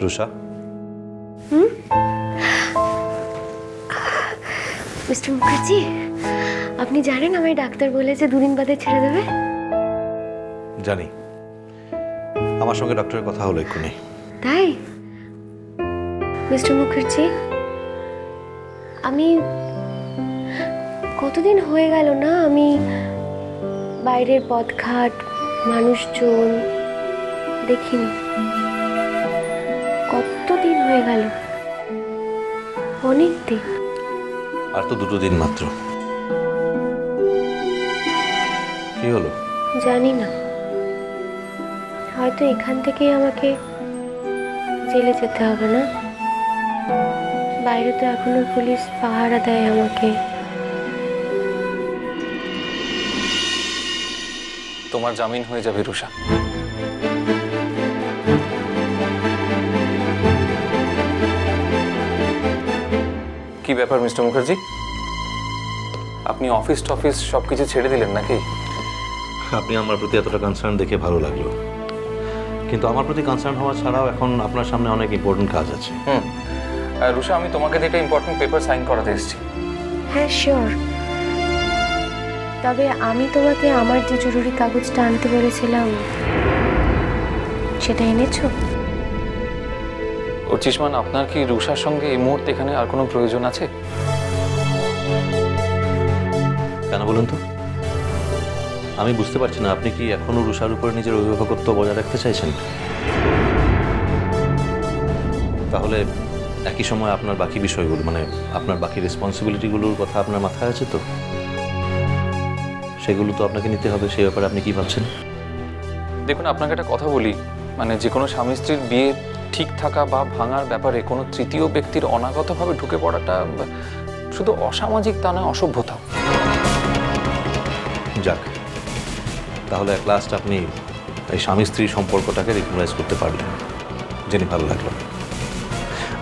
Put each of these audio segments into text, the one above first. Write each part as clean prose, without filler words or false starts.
Rusha, mister Mukherjee, আপনি জানেন আমায় ডাক্তার বলেছে 2 দিন বাদে ছেড়ে দেবে। জানি, আমার সঙ্গে ডক্টরের কথা হলো এক্ষুনি। তাই মিস্টার মুখার্জি, আমি কতদিন হয়ে গেল না আমি বাইরের পথঘাট মানুষজন দেখিনি। কতদিন হয়ে গেল, অনেক দিন। আর তো 2 দিন মাত্র। কি হলো? জানি না, হয়তো এখান থেকেই আমাকে জেলে যেতে হবে না? বাইরে তো এখনো পুলিশ পাহারা দেয় আমাকে। তোমার জামিন হয়ে যাবে রুষা। কি ব্যাপার মিস্টার মুখার্জি, আপনি অফিস টফিস সবকিছু ছেড়ে দিলেন নাকি? আপনি আমার প্রতি এতটা কনসার্ন দেখে ভালো লাগলো, কিন্তু আমার প্রতি কনসার্ন হওয়া ছাড়াও এখন আপনার সামনে অনেক ইম্পর্টেন্ট কাজ আছে। রুষা, আমি তোমাকে একটা ইম্পর্টেন্ট পেপার সাইন করাতে এসেছি। হ্যাঁ শিওর, তবে আমি তোমাকে আমার যে জরুরি কাগজটা আনতে বলেছিলাম সেটা এনেছো? চিসমান, আপনার কি রুষার সঙ্গে এই মুহূর্তে এখানে আর কোনো প্রয়োজন আছে? কেন বলুন তো? আমি বুঝতে পারছি না, আপনি কি এখনো রুষার উপরে নিজের অভিভাবকত্ব বজায় রাখতে চাইছেন? তাহলে একই সময় আপনার বাকি বিষয়গুলো, মানে আপনার বাকি রেসপন্সিবিলিটিগুলোর কথা আপনার মাথায় আছে তো? সেগুলো তো আপনাকে নিতে হবে, সেই ব্যাপারে আপনি কি ভাবছেন? দেখুন, আপনাকে একটা কথা বলি, মানে যে কোনো স্বামী স্ত্রীর বিয়ে ঠিক থাকা বা ভাঙার ব্যাপারে কোনো তৃতীয় ব্যক্তির অনাগতভাবে ঢুকে পড়াটা শুধু অসামাজিক তা নয়, অসভ্যতা। যাক, তাহলে এক লাস্ট আপনি এই স্বামী স্ত্রী সম্পর্কটাকে রিকগনাইজ করতে পারলেন, জেনে ভালো লাগলো।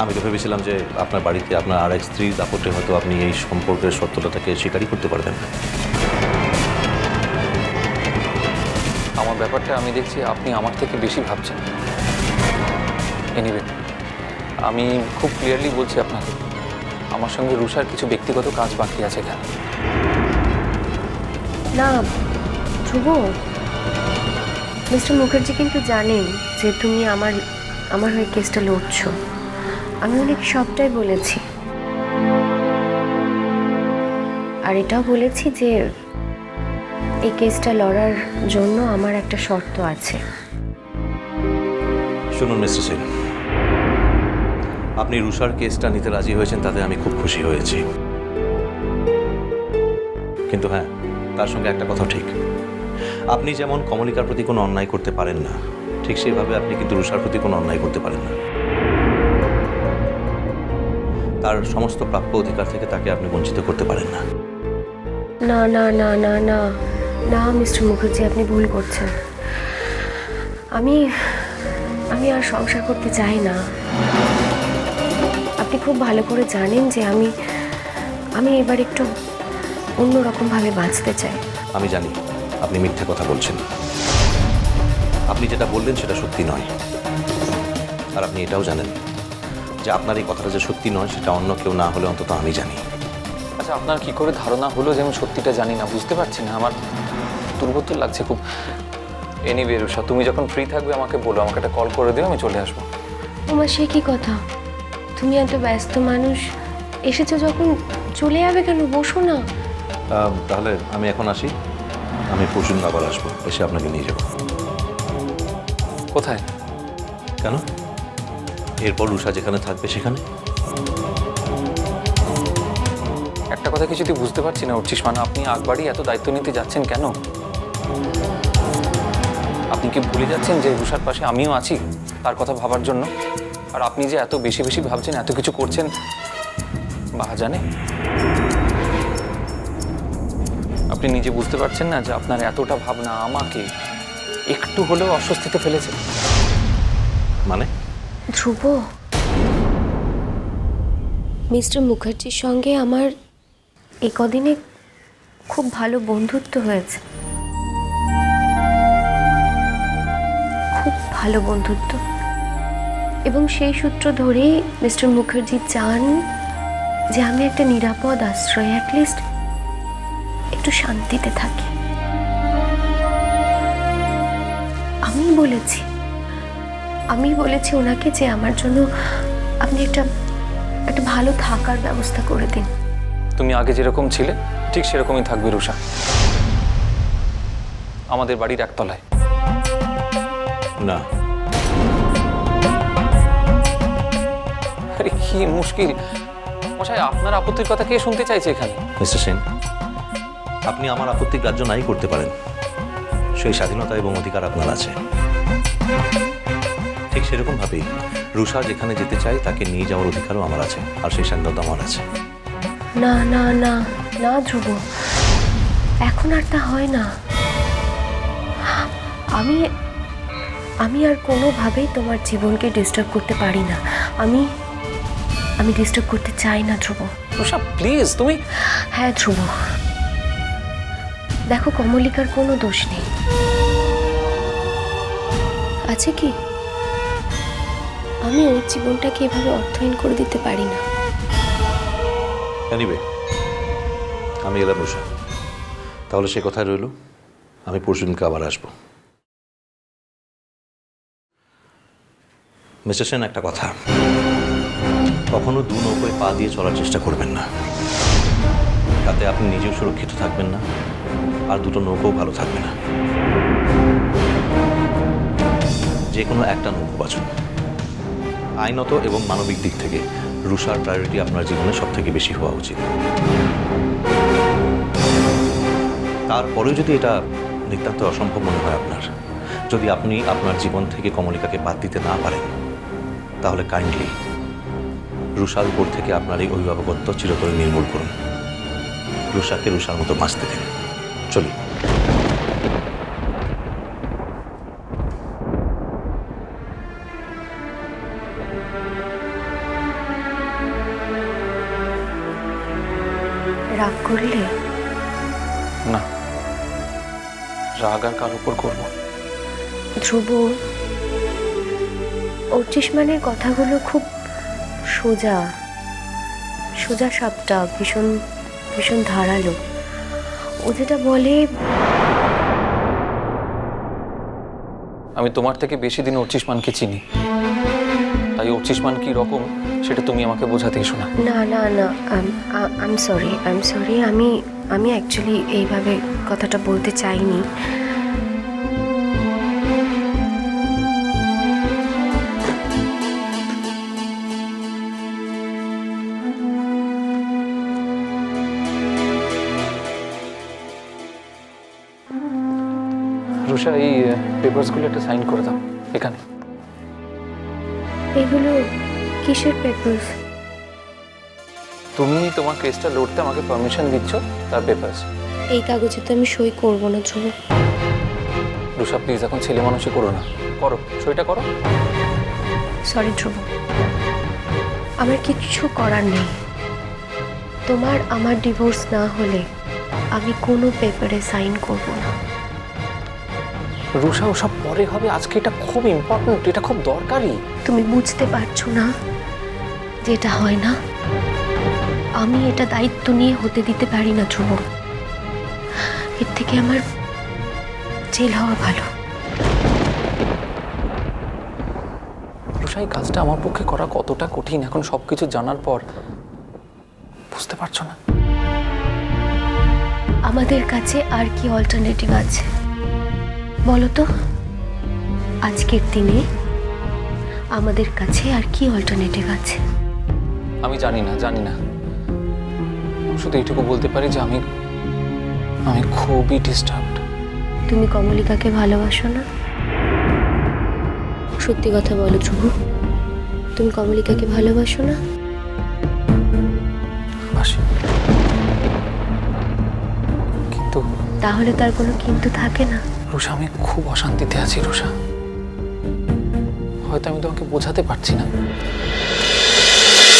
আমি তো ভেবেছিলাম যে আপনার বাড়িতে আপনার আর এক স্ত্রীর দাপটে হয়তো আপনি এই সম্পর্কের সত্যতাটাকে স্বীকারই করতে পারবেন। আমার ব্যাপারটা আমি দেখছি আপনি আমার থেকে বেশি ভাবছেন। এনিওয়ে, আমি খুব ক্লিয়ারলি বলছি আপনাকে, আমার সঙ্গে রুষার কিছু ব্যক্তিগত কাজ বাকি আছে এখানে। না ধ্রুব, মিস্টার মুখার্জি কিন্তু জানেন যে তুমি আমার হয়ে কেসটা লড়ছো। আমি ওনাকে সবটাই বলেছি, আর এটাও বলেছি যে এই কেসটা লড়ার জন্য আমার একটা শর্ত আছে। শুনুন মিস্টার সিং, আপনি রুষার কেসটা নিতে রাজি হয়েছেন, তাতে আমি খুব খুশি হয়েছি। কিন্তু হ্যাঁ, তার সঙ্গে একটা কথা ঠিক, আপনি যেমন কমলিকার প্রতি কোনো অন্যায় করতে পারেন না, ঠিক সেইভাবে আপনি কিন্তু রুষার প্রতি কোনো অন্যায় করতে পারেন না। তার সমস্ত প্রাপ্য অধিকার থেকে তাকে আপনি বঞ্চিত করতে পারেন না। না না না না না না মিস্টার মুখার্জি, আপনি ভুল করছেন। আমি আর সংসার করতে চাই না। আপনি খুব ভালো করে জানেন যে আমি এবার একটু অন্যরকমভাবে বাঁচতে চাই। আমি জানি আপনি মিথ্যে কথা বলছেন, আপনি যেটা বললেন সেটা সত্যি নয়। আর আপনি এটাও জানেন যে আপনার এই কথাটা যে সত্যি নয় সেটা অন্য কেউ না হলে অন্তত আমি জানি। আচ্ছা, আপনার কি করে ধারণা হলো যে আমি সত্যিটা জানি না? বুঝতে পারছি না, আমার দুর্বোধ্য লাগছে খুব। এনিওয়ে রুষা, তুমি যখন ফ্রি থাকবে আমাকে বলো, আমাকে একটা কল করে দিও, আমি চলে আসবো। তোমার সে কি কথা? তুমি এত ব্যস্ত মানুষ, এসেছো যখন চলে যাবে কেন? বসো না। তাহলে আমি এখন আসি, আমি পরশুদিন আবার আসবো, এসে আপনাকে নিয়ে যাব। কোথায়? কেন? এরপর রুষা যেখানে থাকবে সেখানে। একটা কথা কিছুতেই বুঝতে পারছি না উঠছিস, মানে আপনি আগবাড়ি এত দায়িত্ব নিতে যাচ্ছেন কেন? আপনি কি ভুলে যাচ্ছেন যে রুষার পাশে আমিও আছি তার কথা ভাবার জন্য? আর আপনি যে এত বেশি বেশি ভাবছেন, এত কিছু করছেন, বা জানে আপনি নিজে বুঝতে পারছেন না যে আপনার এতটা ভাবনা আমাকে একটু হলেও অস্বস্তিতে ফেলেছে? মানে? ধ্রুব, মিস্টার মুখার্জির সঙ্গে আমার এই কদিনে খুব ভালো বন্ধুত্ব হয়েছে, খুব ভালো বন্ধুত্ব। এবং সেই সূত্র ধরেই মিস্টার মুখার্জি চান যে আমি একটা নিরাপদ আশ্রয়, অ্যাটলিস্ট একটু শান্তিতে থাকি। আমি বলেছি ওনাকে যে আমার জন্য আপনি একটা ভালো থাকার ব্যবস্থা করে দিন। তুমি আগে যেরকম ছিলে ঠিক সেরকমই থাকবে রুষা, আমাদের বাড়ির একতলায়। না, আরে কি মুশকিল মশাই, আপনার আপত্তির কথা কে শুনতে চাইছে এখানে? মিস্টার সেন, আপনি আমার আপত্তি গ্রাহ্য নাই করতে পারেন, সেই স্বাধীনতা এবং অধিকার আপনার আছে। ঠিক সেরকম ভাবেই রুষা যেখানে যেতে চায় তাকে নিয়ে যাওয়ার অধিকারও আমার আছে, আর সেই স্বাধীনতা আমার আছে। না না না না ধ্রুব, এখন আর তা হয় না। আমি আর কোনোভাবেই তোমার জীবনকে ডিস্টার্ব করতে পারি না। আমি ডিস্টার্ব করতে চাই না ধ্রুব। রুষা প্লিজ, তুমি। হ্যাঁ ধ্রুব, দেখো কমলিকার কোনো দোষ নেই, আছে কি? আমি ওর জীবনটাকে এভাবে অর্থহীন করে দিতে পারি না। এনিওয়ে, আমি এলাম রুষা, তাহলে সে কথাই রইল, আমি পরশুদিনকে আবার আসবো। মিস্টার সেন, একটা কথা, কখনো দু নৌকোয় পা দিয়ে চলার চেষ্টা করবেন না, তাতে আপনি নিজেও সুরক্ষিত থাকবেন না, আর দুটো নৌকোও ভালো থাকবে না। যে কোনো একটা নৌকো বাছুন। আইনত এবং মানবিক দিক থেকে রুষার প্রায়োরিটি আপনার জীবনে সব থেকে বেশি হওয়া উচিত। তারপরেও যদি এটা নিতান্ত অসম্ভব মনে হয় আপনার, যদি আপনি আপনার জীবন থেকে কমলিকাকে বাদ দিতে না পারেন, তাহলে কাইন্ডলি রুষার উপর থেকে আপনার এই অভিভাবকত্ব চিরতরে নির্মূল করুন। রুষাকে রুষার মতো বাঁচতে দিন। চলি। রাগ করলে? না, রাগ আর কার উপর করবো? ধ্রুব, অর্চিষ্মানের কথাগুলো খুব সোজা সাপটা, ভীষণ ভীষণ ধারালো। ও যেটা বলে, আমি তোমার থেকে বেশি দিন অর্চিষ্মানকে চিনি, তাই অর্চিষ্মান কি রকম সেটা তুমি আমাকে বোঝাতে এসো না। না না না, আই এম সরি, আমি অ্যাকচুয়ালি এইভাবে কথাটা বলতে চাইনি। রুষা, এই পেপারসগুলো একটা সাইন করে দাও এখানে। এগুলো কিসের পেপারস? তুমি তোমার কেসটা লড়তে আমাকে পারমিশন দিচ্ছ, তার পেপারস। এই কাগজে তো আমি সই করবো না ধ্রুব। রুষা প্লিজ, এখন ছেলে মানুষই করো না, করো, সইটা করো। সরি ধ্রুব, আমার কিচ্ছু করার নেই। তোমার আমার ডিভোর্স না হলে আমি কোনো পেপারে সাইন করব না। রুষা, ওসব পরে হবে, আজকে এটা খুব ইম্পর্টেন্ট, এটা খুব দরকারি। তুমি বুঝতে পারছো না যে এটা হয় না? আমি এটা দায়িত্ব নিয়ে হতে দিতে পারি না ধ্রুব। এর থেকে আমার জেল হওয়া ভালো। রুষা, এই কাজটা আমার পক্ষে করা কতটা কঠিন এখন সবকিছু জানার পর বুঝতে পারছো না? আমাদের কাছে আর কি অল্টারনেটিভ আছে বলো তো? আজকের দিনে আমাদের কাছে আর কি অল্টারনেটিভ আছে? আমি জানি না, শুধু এইটুকু বলতে পারি যে আমি খুবই ডিস্টার্বড। তুমি কমলিকাকে ভালোবাসো না? সত্যি কথা বলো ধ্রুব, তুমি কমলিকাকে ভালোবাসো না? বাসি, কিন্তু তাহলে তার কোনো কিন্তু থাকে না। রুষা, আমি খুব অশান্তিতে আছি রুষা, হয়তো আমি তোমাকে বোঝাতে পারছি না।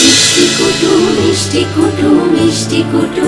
মিষ্টি কুটু মিষ্টি কুটু মিষ্টি কুটু